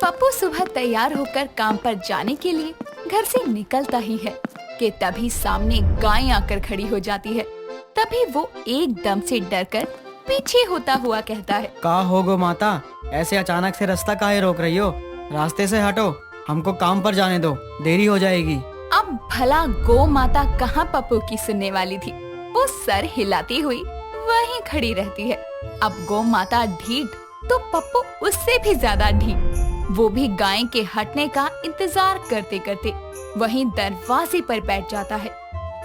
पप्पू सुबह तैयार होकर काम पर जाने के लिए घर से निकलता ही है कि तभी सामने गाय आकर खड़ी हो जाती है। तभी वो एकदम से डरकर पीछे होता हुआ कहता है, का हो गो माता, ऐसे अचानक से रास्ता काहे रोक रही हो? रास्ते से हटो, हमको काम पर जाने दो, देरी हो जाएगी। अब भला गौ माता कहाँ पप्पू की सुनने वाली थी। वो सर हिलाती हुई वहीं खड़ी रहती है। अब गौ माता ढीठ तो पप्पू उससे भी ज्यादा ढीठ। वो भी गाय के हटने का इंतजार करते करते वहीं दरवाजे पर बैठ जाता है।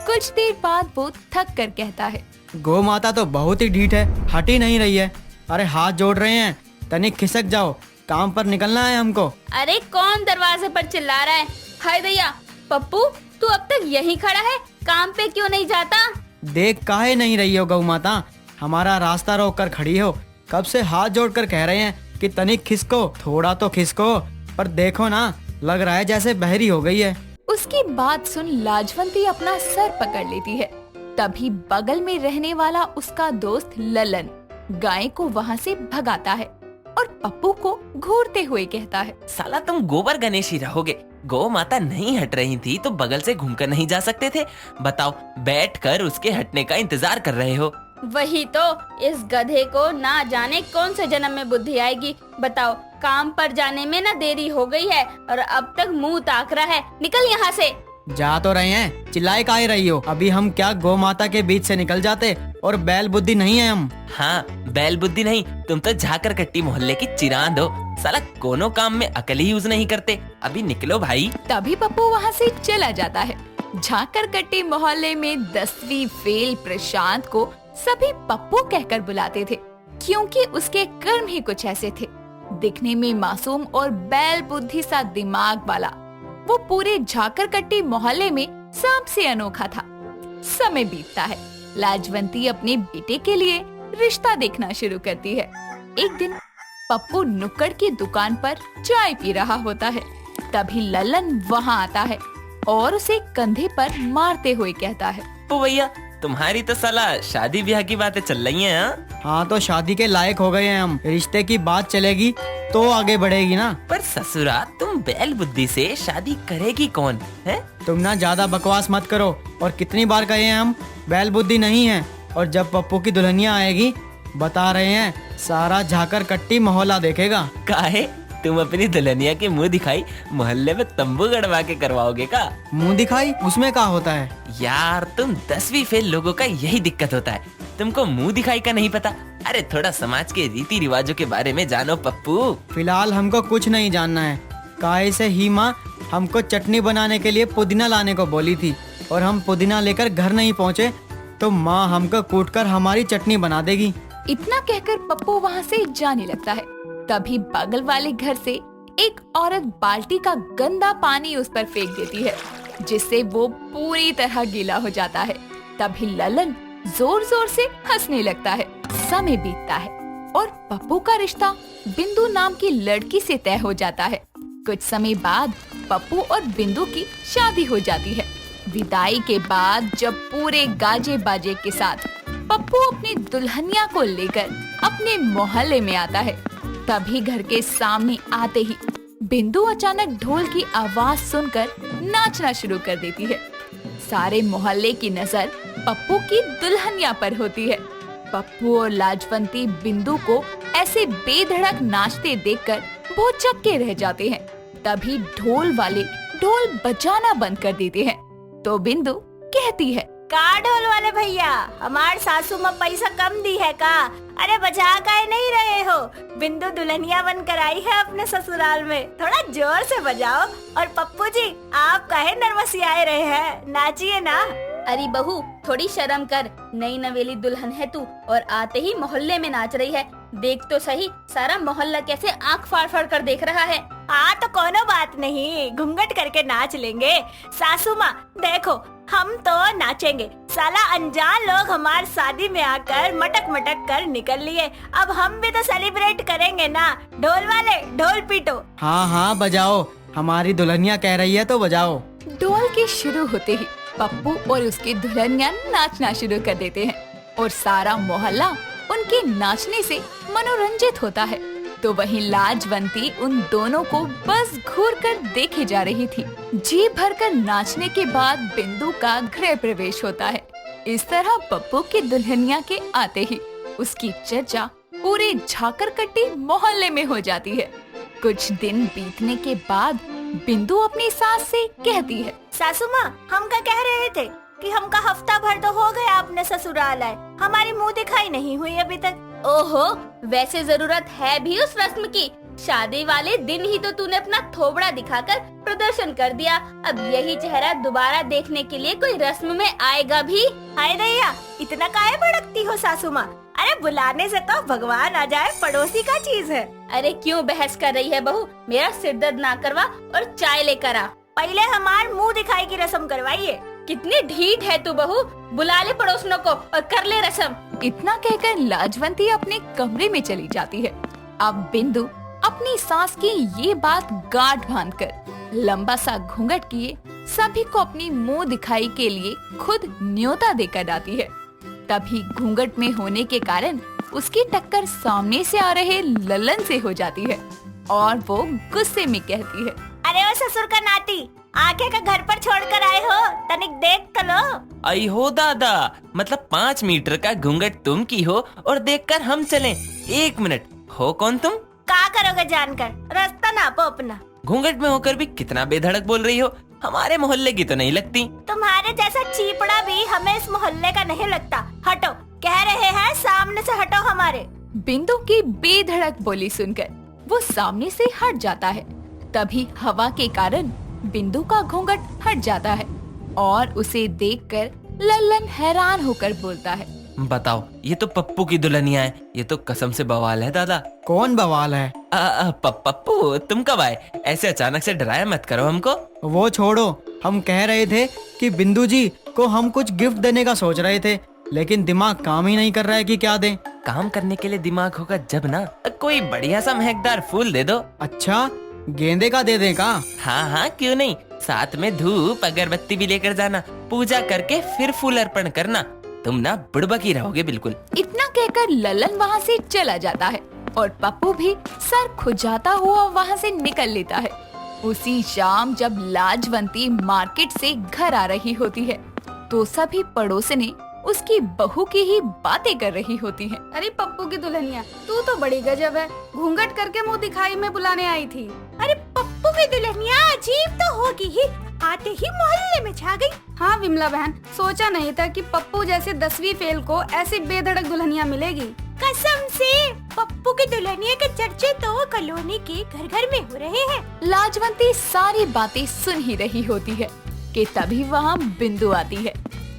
कुछ देर बाद वो थक कर कहता है, गौ माता तो बहुत ही ढीठ है, हट ही नहीं रही है। अरे हाथ जोड़ रहे हैं, तनिक खिसक जाओ, काम पर निकलना है हमको। अरे कौन दरवाजे पर चिल्ला रहा है? हाय दैया, पप्पू तू अब तक यहीं खड़ा है, काम पे क्यों नहीं जाता? देख काहे नहीं रही हो गौ माता, हमारा रास्ता रोक कर खड़ी हो। कब से हाथ जोड़कर कह रहे हैं कि तनिक खिसको, थोड़ा तो खिसको, पर देखो ना, लग रहा है जैसे बहरी हो गई है। उसकी बात सुन लाजवंती अपना सर पकड़ लेती है। तभी बगल में रहने वाला उसका दोस्त ललन गाय को वहाँ से भगाता है और पप्पू को घूरते हुए कहता है, साला तुम गोबर गणेश ही रहोगे। गौ माता नहीं हट रही थी तो बगल से घूमकर नहीं जा सकते थे? बताओ, बैठकर उसके हटने का इंतजार कर रहे हो। वही तो, इस गधे को ना जाने कौन से जन्म में बुद्धि आएगी। बताओ, काम पर जाने में ना देरी हो गई है और अब तक मुंह ताक रहा है। निकल यहाँ से। जा तो रहे हैं, चिल्लाए काहे रही हो? अभी हम क्या गौ माता के बीच से निकल जाते, और बैल बुद्धि नहीं है हम। हाँ, बैल बुद्धि नहीं, तुम तो झाकर कट्टी मोहल्ले की चिरांद हो। साला कोनो काम में अकल ही यूज नहीं करते। अभी निकलो भाई। तभी पप्पू वहाँ से चला जाता है। झाकर कट्टी मोहल्ले में 10वीं फेल प्रशांत को सभी पप्पू कहकर बुलाते थे, क्योंकि उसके कर्म ही कुछ ऐसे थे। दिखने में मासूम और बैल बुद्धि सा दिमाग वाला वो पूरे झाकर कट्टी मोहल्ले में सबसे अनोखा था। समय बीतता है, लाजवंती अपने बेटे के लिए रिश्ता देखना शुरू करती है। एक दिन पप्पू नुक्कड़ की दुकान पर चाय पी रहा होता है। तभी ललन वहाँ आता है और उसे कंधे पर मारते हुए कहता है, ओ भैया, तुम्हारी तो साला शादी ब्याह की बातें चल रही हैं। हाँ? हाँ तो शादी के लायक हो गए हैं हम, रिश्ते की बात चलेगी तो आगे बढ़ेगी ना। पर ससुरा, तुम बैल बुद्धि से शादी करेगी कौन है? तुम ना ज्यादा बकवास मत करो। और कितनी बार कहे हैं हम, बैल बुद्धि नहीं है। और जब पप्पू की दुल्हनिया आएगी, बता रहे हैं, सारा झाकर कट्टी मोहल्ला देखेगा। काहे? तुम अपनी दुल्हनिया की मुंह दिखाई मोहल्ले में तंबू गड़वा के करवाओगे का? मुंह दिखाई, उसमें क्या होता है? यार, तुम 10वीं फेल लोगों का यही दिक्कत होता है, तुमको मुंह दिखाई का नहीं पता। अरे थोड़ा समाज के रीति रिवाजों के बारे में जानो पप्पू। फिलहाल हमको कुछ नहीं जानना है। काहे से ही माँ हमको चटनी बनाने के लिए पुदीना लाने को बोली थी, और हम पुदीना लेकर घर नहीं पहुँचे तो माँ हमको कूटकर हमारी चटनी बना देगी। इतना कहकर पप्पू वहाँ से जाने लगता है। तभी बगल वाले घर से एक औरत बाल्टी का गंदा पानी उस पर फेंक देती है, जिससे वो पूरी तरह गीला हो जाता है। तभी ललन जोर जोर से हंसने लगता है। समय बीतता है और पप्पू का रिश्ता बिंदु नाम की लड़की से तय हो जाता है। कुछ समय बाद पप्पू और बिंदु की शादी हो जाती है। विदाई के बाद जब पूरे गाजे बाजे के साथ पप्पू अपनी दुल्हनिया को लेकर अपने मोहल्ले में आता है, तभी घर के सामने आते ही बिंदु अचानक ढोल की आवाज सुनकर नाचना शुरू कर देती है। सारे मोहल्ले की नजर पप्पू की दुल्हनिया पर होती है। पप्पू और लाजवंती बिंदु को ऐसे बेधड़क नाचते देखकर भौचक्के रह जाते हैं। तभी ढोल वाले ढोल बजाना बंद कर देते हैं, तो बिंदु कहती है, का ढोल वाले भैया, हमार सासू माँ पैसा कम दी है का? अरे बजा काहे नहीं रहे हो? बिंदु दुल्हनिया बनकर आई है अपने ससुराल में, थोड़ा जोर से बजाओ। और पप्पू जी, आप काहे नर्वसियाए रहे हैं, नाचिए ना। अरे बहू, थोड़ी शर्म कर, नई नवेली दुल्हन है तू और आते ही मोहल्ले में नाच रही है। देख तो सही, सारा मोहल्ला कैसे आँख फाड़ फाड़ कर देख रहा है। हाँ तो कोनो बात नहीं, घूंघट करके नाच लेंगे। सासू माँ देखो, हम तो नाचेंगे। साला अनजान लोग हमारे शादी में आकर मटक मटक कर निकल लिए, अब हम भी तो सेलिब्रेट करेंगे ना। ढोल वाले ढोल पीटो। हाँ हाँ बजाओ, हमारी दुल्हनिया कह रही है तो बजाओ। ढोल के शुरू होते ही पप्पू और उसकी दुल्हनिया नाचना शुरू कर देते हैं और सारा मोहल्ला उनके नाचने से मनोरंजित होता है। तो वहीं लाजवंती उन दोनों को बस घूर कर देखे जा रही थी। जी भरकर नाचने के बाद बिंदु का गृह प्रवेश होता है। इस तरह पप्पू की दुल्हनिया के आते ही उसकी चर्चा पूरे झाकरकट्टी मोहल्ले में हो जाती है। कुछ दिन बीतने के बाद बिंदु अपनी सास से कहती है, सासू माँ, हम क्या कह रहे थे कि हमका हफ्ता भर तो हो गया अपने ससुराल आए, हमारी मुंह दिखाई नहीं हुई अभी तक। ओहो, वैसे जरूरत है भी उस रस्म की। शादी वाले दिन ही तो तूने अपना थोबड़ा दिखाकर प्रदर्शन कर दिया। अब यही चेहरा दोबारा देखने के लिए कोई रस्म में आएगा भी? हाय दैया, इतना काहे भड़कती हो सासू माँ? अरे बुलाने से तो भगवान आ जाए, पड़ोसी का चीज है। अरे क्यों बहस कर रही है बहू? मेरा सिर दर्द ना करवा और चाय लेकर आ। पहले हमार मुंह दिखाई की रस्म करवाइए। कितनी ढीठ है तू बहू, बुला ले पड़ोसनों को और कर ले रस्म। इतना कहकर लाजवंती अपने कमरे में चली जाती है। अब बिंदु अपनी सास की ये बात गांठ बांधकर लंबा सा घूंघट किए सभी को अपनी मुंह दिखाई के लिए खुद न्योता देकर आती है। तभी घूंघट में होने के कारण उसकी टक्कर सामने से आ रहे ललन से हो जाती है और वो गुस्से में कहती है, अरे वो ससुर का नाती, आंखें का घर पर छोड़कर आए हो, तनिक देख तो लो। आई हो दादा, मतलब 5 मीटर का घूंघट तुम की हो और देखकर हम चलें। 1 मिनट, हो कौन तुम? क्या करोगे जानकर? रास्ता नापो अपना। घूंघट में होकर भी कितना बेधड़क बोल रही हो। हमारे मोहल्ले की तो नहीं लगती। तुम्हारे जैसा चीपड़ा भी हमें इस मोहल्ले का नहीं लगता। हटो, कह रहे हैं सामने से हटो हमारे। बिंदु की बेधड़क बोली सुनकर वो सामने से हट जाता है। तभी हवा के कारण बिंदु का घूंघट हट जाता है और उसे देखकर लल्लन हैरान होकर बोलता है, बताओ, ये तो पप्पू की दुल्हनिया है। ये तो कसम से बवाल है दादा। कौन बवाल है? पप्पू, तुम कब आए? ऐसे अचानक से डराया मत करो हमको। वो छोड़ो, हम कह रहे थे कि बिंदु जी को हम कुछ गिफ्ट देने का सोच रहे थे, लेकिन दिमाग काम ही नहीं कर रहा है कि क्या दें। काम करने के लिए दिमाग होगा जब ना। कोई बढ़िया सा महकदार फूल दे दो। अच्छा, गेंदे का दे दें का? हाँ हाँ, क्यों नहीं। साथ में धूप अगरबत्ती भी लेकर जाना। पूजा करके फिर फूल अर्पण करना। तुम ना बुड़बक ही रहोगे बिल्कुल। इतना कहकर ललन वहाँ से चला जाता है और पप्पू भी सर खुजाता हुआ वहाँ से निकल लेता है। उसी शाम जब लाजवंती मार्केट से घर आ रही होती है तो सभी पड़ोसने उसकी बहू की ही बातें कर रही होती हैं। अरे पप्पू की दुल्हनिया, तू तो बड़ी गजब है, घूंघट करके मुंह दिखाई में बुलाने आई थी। अरे पप्पू की दुल्हनिया अजीब तो होगी ही, आते ही मोहल्ले में छा गई। हाँ विमला बहन, सोचा नहीं था कि पप्पू जैसे 10वीं फेल को ऐसी बेधड़क दुल्हनिया मिलेगी। कसम से पप्पू की दुल्हनिया के चर्चे तो कॉलोनी के घर घर में हो रहे हैं। लाजवंती सारी बातें सुन ही रही होती है कि तभी वहाँ बिंदु आती है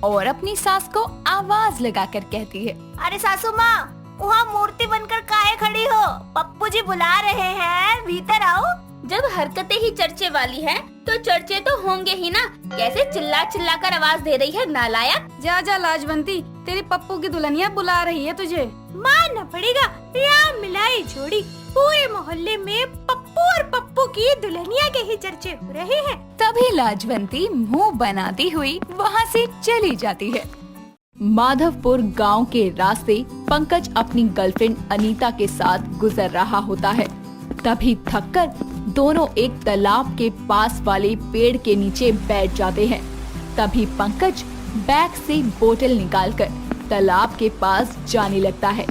और अपनी सास को आवाज लगाकर कहती है, अरे सासू माँ, वहाँ मूर्ति बनकर काहे खड़ी हो? पप्पू जी बुला रहे हैं, भीतर आओ। जब हरकतें ही चर्चे वाली हैं, तो चर्चे तो होंगे ही ना। कैसे चिल्ला चिल्ला कर आवाज दे रही है नालायक। जा जा लाजवंती, तेरी पप्पू की दुल्हनिया बुला रही है तुझे। मानना पड़ेगा, राम मिलाई जोड़ी। पूरे मोहल्ले में पप्पू और पप्पू की दुल्हनिया के ही चर्चे हो रहे हैं। तभी लाजवंती मुंह बनाती हुई वहाँ से चली जाती है। माधवपुर गांव के रास्ते पंकज अपनी गर्लफ्रेंड अनीता के साथ गुजर रहा होता है। तभी थककर दोनों एक तालाब के पास वाले पेड़ के नीचे बैठ जाते हैं। तभी पंकज बैग से बोतल निकालकर तालाब के पास जाने लगता है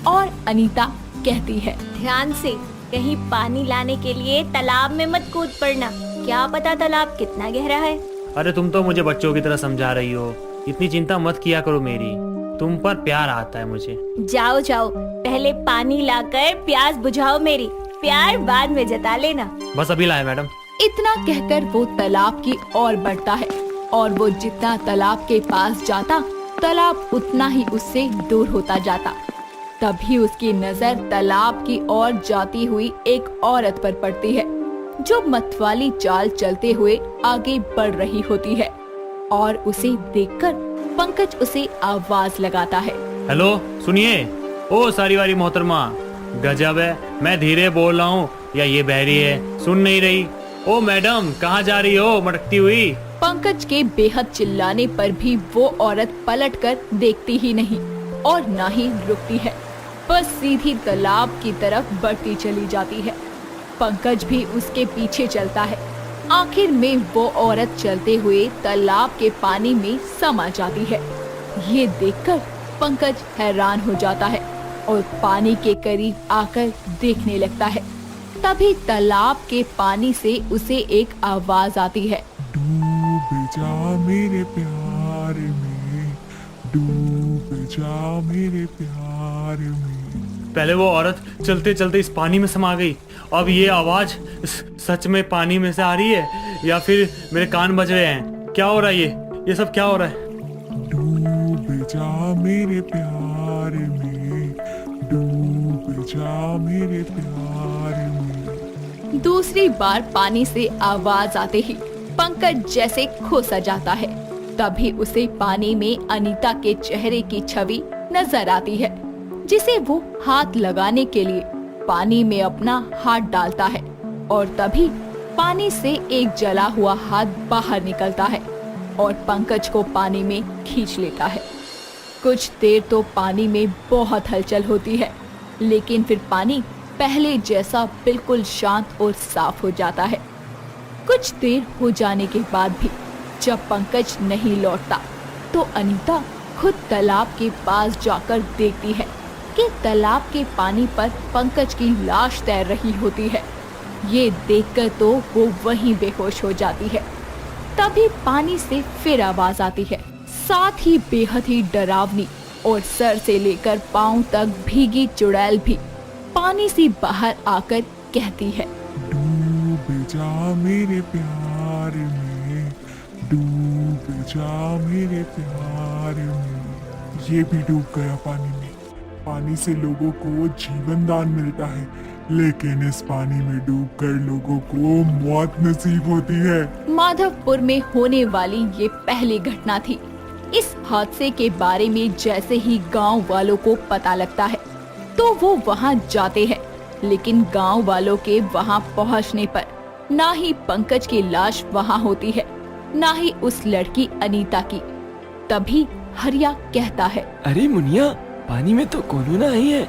और अनीता कहती है, ध्यान से, कहीं पानी लाने के लिए तालाब में मत कूद पड़ना, क्या पता तालाब कितना गहरा है। अरे तुम तो मुझे बच्चों की तरह समझा रही हो, इतनी चिंता मत किया करो मेरी, तुम पर प्यार आता है मुझे। जाओ जाओ, पहले पानी लाकर प्यास बुझाओ मेरी, प्यार बाद में जता लेना। बस अभी लाए मैडम। इतना कहकर वो तालाब की ओर बढ़ता है और वो जितना तालाब के पास जाता तालाब उतना ही उससे दूर होता जाता। तभी उसकी नजर तालाब की ओर जाती हुई एक औरत पर पड़ती है जो मतवाली चाल चलते हुए आगे बढ़ रही होती है और उसे देखकर पंकज उसे आवाज लगाता है, हेलो सुनिए, ओ सारी वाली मोहतरमा, गजब है, मैं धीरे बोल रहा हूँ या ये बहरी है, सुन नहीं रही? ओ मैडम, कहाँ जा रही हो मटकती हुई? पंकज के बेहद चिल्लाने पर भी वो औरत पलटकर देखती ही नहीं और ना ही रुकती है। बस सीधी तालाब की तरफ बढ़ती चली जाती है। पंकज भी उसके पीछे चलता है। आखिर में वो औरत चलते हुए तालाब के पानी में समा जाती है। ये देखकर पंकज हैरान हो जाता है और पानी के करीब आकर देखने लगता है। तभी तालाब के पानी से उसे एक आवाज आती है। डूब जा मेरे प्यार में, डूब जा मेरे प्यार में। पहले वो औरत चलते चलते इस पानी में समा गई, अब ये आवाज सच में पानी में से आ रही है या फिर मेरे कान बज रहे हैं? क्या हो रहा है ये सब क्या हो रहा है? डूब जा मेरे प्यार में, डूब जा मेरे प्यार में। दूसरी बार पानी से आवाज आते ही पंकज जैसे खो सा जाता है। तभी उसे पानी में अनीता के चेहरे की छवि नजर आती है, जिसे वो हाथ लगाने के लिए पानी में अपना हाथ डालता है और तभी पानी से एक जला हुआ हाथ बाहर निकलता है और पंकज को पानी में खींच लेता है। कुछ देर तो पानी में बहुत हलचल होती है, लेकिन फिर पानी पहले जैसा बिल्कुल शांत और साफ हो जाता है। कुछ देर हो जाने के बाद भी जब पंकज नहीं लौटता तो अनीता खुद तालाब के पास जाकर देखती है कि तालाब के पानी पर पंकज की लाश तैर रही होती है। ये देखकर तो वो वहीं बेहोश हो जाती है। तभी पानी से फिर आवाज आती है, साथ ही बेहद ही डरावनी, और सर से लेकर पांव तक भीगी चुड़ैल भी पानी से बाहर आकर कहती है, डूब जा मेरे प्यार में, डूब जा मेरे प्यार में। ये भी डूब गया पानी में। पानी से लोगों को जीवन दान मिलता है, लेकिन इस पानी में डूबकर लोगों को मौत नसीब होती है। माधवपुर में होने वाली ये पहली घटना थी। इस हादसे के बारे में जैसे ही गांव वालों को पता लगता है तो वो वहां जाते हैं, लेकिन गांव वालों के वहां पहुंचने पर ना ही पंकज की लाश वहां होती है, ना ही उस लड़की अनीता की। तभी हरिया कहता है, अरे मुनिया, पानी में तो कोनो ना आई है।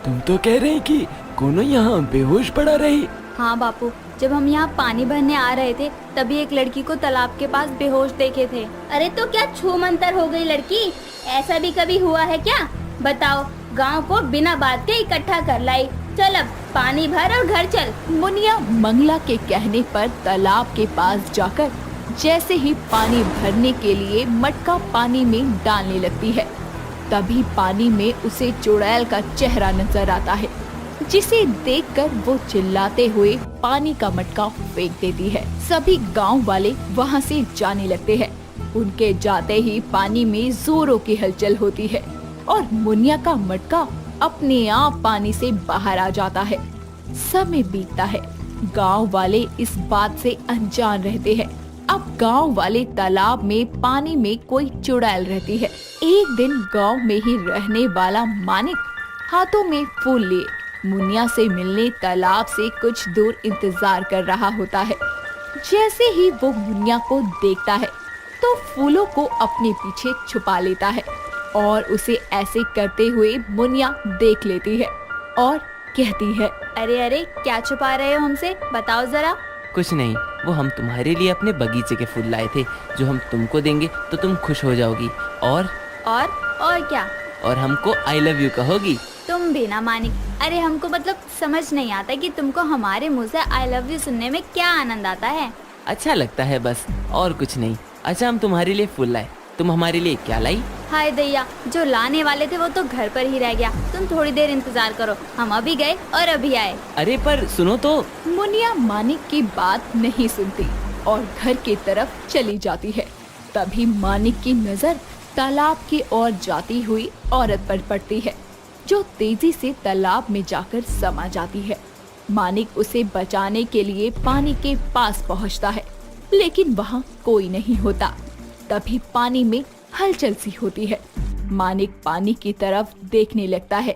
तुम तो कह रहे कि कोनो यहाँ बेहोश पड़ा रही। हाँ बापू, जब हम यहाँ पानी भरने आ रहे थे तभी एक लड़की को तालाब के पास बेहोश देखे थे। अरे तो क्या छू मंतर हो गई लड़की? ऐसा भी कभी हुआ है क्या? बताओ, गांव को बिना बात के इकट्ठा कर लाई। चल अब पानी भर और घर चल। मुनिया मंगला के कहने पर तालाब के पास जाकर जैसे ही पानी भरने के लिए मटका पानी में डालने लगती है, तभी पानी में उसे चुड़ैल का चेहरा नजर आता है, जिसे देखकर वो चिल्लाते हुए पानी का मटका फेंक देती है। सभी गांव वाले वहां से जाने लगते हैं। उनके जाते ही पानी में जोरों की हलचल होती है और मुनिया का मटका अपने आप पानी से बाहर आ जाता है। समय बीतता है, गांव वाले इस बात से अनजान रहते हैं। अब गांव वाले तालाब में पानी में कोई चुड़ैल रहती है। एक दिन गांव में ही रहने वाला मानिक हाथों में फूल लिए मुनिया से मिलने तालाब से कुछ दूर इंतजार कर रहा होता है। जैसे ही वो मुनिया को देखता है तो फूलों को अपने पीछे छुपा लेता है और उसे ऐसे करते हुए मुनिया देख लेती है और कहती है, अरे अरे, क्या छुपा रहे हो हमसे? बताओ जरा। कुछ नहीं, वो हम तुम्हारे लिए अपने बगीचे के फूल लाए थे, जो हम तुमको देंगे तो तुम खुश हो जाओगी और क्या? और हमको आई लव यू कहोगी। तुम भी ना मानिक। अरे हमको मतलब समझ नहीं आता कि तुमको हमारे मुंह से आई लव यू सुनने में क्या आनंद आता है। अच्छा लगता है बस, और कुछ नहीं। अच्छा, हम तुम्हारे लिए फूल लाए, तुम हमारे लिए क्या लाई? हाय दैया, जो लाने वाले थे वो तो घर पर ही रह गया। तुम थोड़ी देर इंतजार करो, हम अभी गए और अभी आए। अरे पर सुनो तो। मुनिया मानिक की बात नहीं सुनती और घर की तरफ चली जाती है। तभी मानिक की नजर तालाब की ओर जाती हुई औरत पर पड़ती है, जो तेजी से तालाब में जाकर समा जाती है। मानिक उसे बचाने के लिए पानी के पास पहुंचता है, लेकिन वहां कोई नहीं होता। तभी पानी में हलचल सी होती है। मानिक पानी की तरफ देखने लगता है।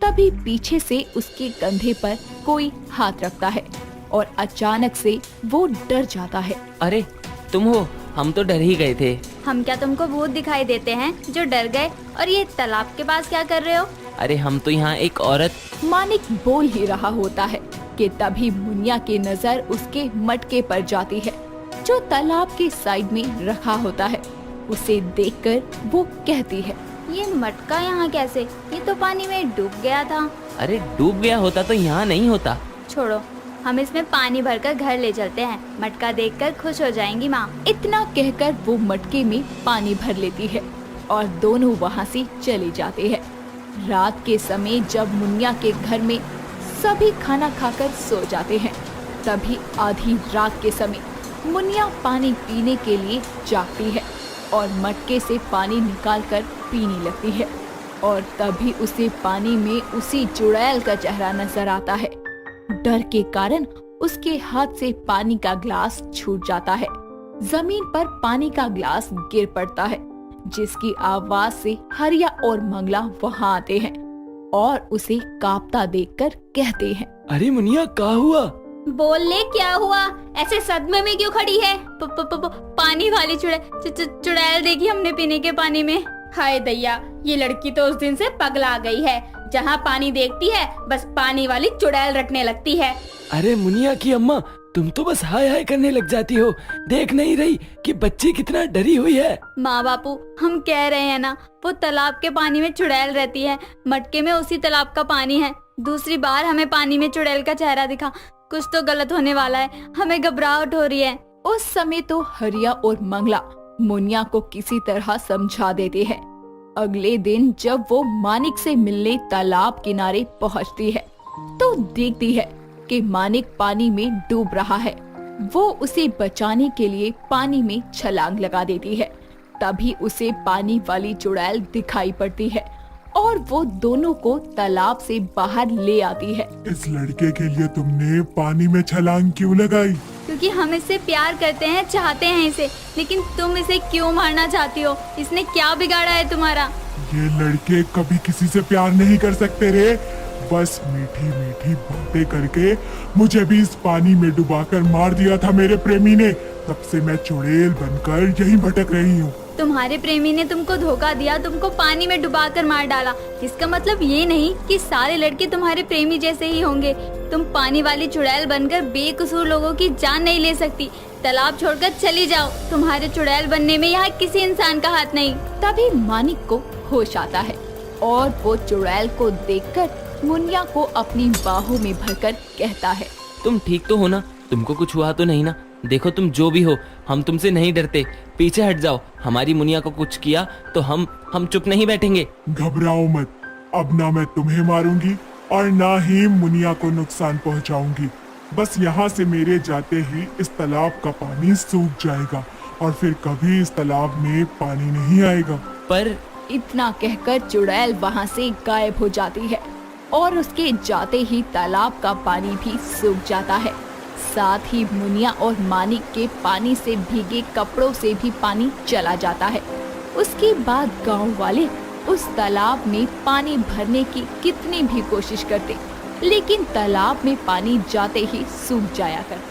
तभी पीछे से उसके कंधे पर कोई हाथ रखता है और अचानक से वो डर जाता है। अरे तुम हो, हम तो डर ही गए थे। हम क्या तुमको भूत दिखाई देते हैं जो डर गए? और ये तालाब के पास क्या कर रहे हो? अरे हम तो यहाँ एक औरत। मानिक बोल ही रहा होता है कि तभी मुनिया की नजर उसके मटके पर जाती है जो तालाब के साइड में रखा होता है। उसे देखकर वो कहती है, ये मटका यहाँ कैसे? ये तो पानी में डूब गया था। अरे डूब गया होता तो यहाँ नहीं होता। छोड़ो, हम इसमें पानी भरकर घर ले चलते हैं। मटका देखकर खुश हो जाएंगी माँ। इतना कहकर वो मटके में पानी भर लेती है और दोनों वहाँ से चले जाते हैं। रात के समय जब मुनिया के घर में सभी खाना खाकर सो जाते हैं, तभी आधी रात के समय मुनिया पानी पीने के लिए जागती है और मटके से पानी निकालकर पीने लगती है और तभी उसे पानी में उसी चुड़ैल का चेहरा नजर आता है। डर के कारण उसके हाथ से पानी का ग्लास छूट जाता है। जमीन पर पानी का ग्लास गिर पड़ता है, जिसकी आवाज से हरिया और मंगला वहाँ आते हैं और उसे कांपता देखकर कहते हैं, अरे मुनिया क्या हुआ? बोल ले, क्या हुआ? ऐसे सदमे में क्यों खड़ी है? पानी वाली चुड़ैल देखी हमने पीने के पानी में। हाय दैया, ये लड़की तो उस दिन से पगला गई है। जहाँ पानी देखती है बस पानी वाली चुड़ैल रटने लगती है। अरे मुनिया की अम्मा, तुम तो बस हाय हाय करने लग जाती हो। देख नहीं रही कि बच्ची कितना डरी हुई है? माँ बापू, हम कह रहे हैं ना, वो तालाब के पानी में चुड़ैल रहती है। मटके में उसी तालाब का पानी है। दूसरी बार हमें पानी में चुड़ैल का चेहरा दिखा। कुछ तो गलत होने वाला है, हमें घबराहट हो रही है। उस समय तो हरिया और मंगला मुनिया को किसी तरह समझा देते हैं। अगले दिन जब वो मानिक से मिलने तालाब किनारे पहुंचती है तो देखती है कि मानिक पानी में डूब रहा है। वो उसे बचाने के लिए पानी में छलांग लगा देती है। तभी उसे पानी वाली चुड़ैल दिखाई पड़ती है और वो दोनों को तालाब से बाहर ले आती है। इस लड़के के लिए तुमने पानी में छलांग क्यों लगाई? क्योंकि हम इससे प्यार करते हैं, चाहते हैं इसे। लेकिन तुम इसे क्यों मारना चाहती हो? इसने क्या बिगाड़ा है तुम्हारा? ये लड़के कभी किसी से प्यार नहीं कर सकते रे। बस मीठी मीठी बातें करके मुझे भी इस पानी में डुबाकर मार दिया था मेरे प्रेमी ने। तब से मैं चुड़ैल बनकर यहीं भटक रही हूँ। तुम्हारे प्रेमी ने तुमको धोखा दिया, तुमको पानी में डुबाकर मार डाला। इसका मतलब ये नहीं कि सारे लड़के तुम्हारे प्रेमी जैसे ही होंगे। तुम पानी वाली चुड़ैल बनकर बेकसूर लोगों की जान नहीं ले सकती। तालाब छोड़कर चली जाओ। तुम्हारे चुड़ैल बनने में यहाँ किसी इंसान का हाथ नहीं। तभी मानिक को होश आता है और वो चुड़ैल को देखकर मुनिया को अपनी बाहों में भरकर कहता है, तुम ठीक तो हो ना? तुमको कुछ हुआ तो नहीं ना? देखो तुम जो भी हो, हम तुमसे नहीं डरते। पीछे हट जाओ। हमारी मुनिया को कुछ किया तो हम चुप नहीं बैठेंगे। घबराओ मत। अब ना मैं तुम्हें मारूंगी और ना ही मुनिया को नुकसान पहुंचाऊंगी। बस यहाँ से मेरे जाते ही इस तालाब का पानी सूख जाएगा और फिर कभी इस तालाब में पानी नहीं आएगा। पर इतना कहकर चुड़ैल वहाँ से गायब हो जाती है और उसके जाते ही तालाब का पानी भी सूख जाता है। साथ ही मुनिया और मानिक के पानी से भीगे कपड़ों से भी पानी चला जाता है। उसके बाद गांव वाले उस तालाब में पानी भरने की कितनी भी कोशिश करते, लेकिन तालाब में पानी जाते ही सूख जाया करता।